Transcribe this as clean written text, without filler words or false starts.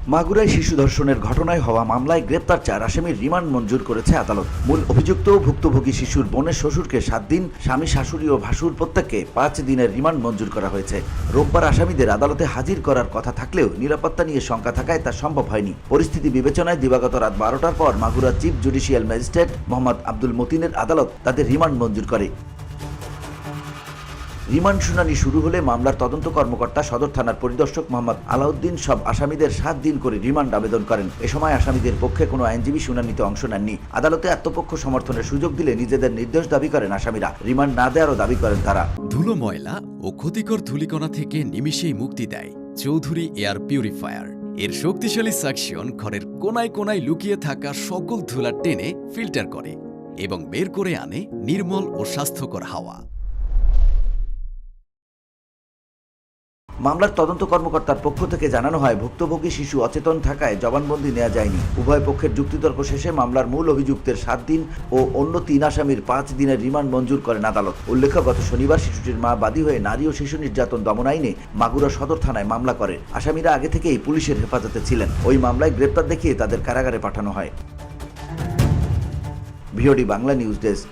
মাগুরায় শিশু ধর্ষণের ঘটনায় হওয়া মামলায় গ্রেপ্তার 4 আসামির রিমান্ড মঞ্জুর করেছে আদালত। মূল অভিযুক্ত ভুক্তভোগী শিশুর বোনের শ্বশুরকে 7 দিন, স্বামী, শাশুড়ি ও ভাসুর প্রত্যেককে 5 দিনের রিমান্ড মঞ্জুর করা হয়েছে। রোববার আসামিদের আদালতে হাজির করার কথা থাকলেও নিরাপত্তা নিয়ে শঙ্কা থাকায় তা সম্ভব হয়নি। পরিস্থিতি বিবেচনায় দিবাগত রাত 12টার পর Magura chief judicial magistrate Mohammad Abdul মতিনের আদালত তাদের রিমান্ড মঞ্জুর করে। রিমান্ড শুনানি শুরু হলে মামলার তদন্ত কর্মকর্তা সদর থানার পরিদর্শক মোহাম্মদ আলাউদ্দিন সব আসামিদের 7 দিন করে রিমান্ড আবেদন করেন। এ সময় আসামিদের পক্ষে কোনো আইনজীবী শুনানিতে অংশ নেননি। আদালতে আত্মপক্ষ সমর্থনের সুযোগ দিলে নিজেদের নির্দোষ দাবি করেন আসামিরা। রিমান্ড না দেওয়ারও দাবি করেন তারা। ধুলো, ময়লা ও ক্ষতিকর ধূলিকণা থেকে নিমিষেই মুক্তি দেয় চৌধুরী এয়ার পিউরিফায়ার। এর শক্তিশালী সাকশন ঘরের কোনায় কোনায় লুকিয়ে থাকা সকল ধুলা টেনে ফিল্টার করে এবং বের করে আনে নির্মল ও স্বাস্থ্যকর হাওয়া। মামলার তদন্ত কর্মকর্তার পক্ষ থেকে জানানো হয়, ভুক্তভোগী শিশু অচেতন থাকায় জবানবন্দি নেওয়া যায়নি। উভয় পক্ষের যুক্তিতর্ক শেষে মামলার মূল অভিযুক্তের 7 দিন ও অন্য 3 আসামির 5 দিনের রিমান্ড মঞ্জুর করেন আদালত। উল্লেখ্য, গত শনিবার শিশুটির মা বাদী হয়ে নারী ও শিশু নির্যাতন দমন আইনে মাগুরা সদর থানায় মামলা করে। আসামিরা আগে থেকেই পুলিশের হেফাজতে ছিলেন। ওই মামলায় গ্রেপ্তার দেখিয়ে তাদের কারাগারে পাঠানো হয়। VOD Bangla news desk.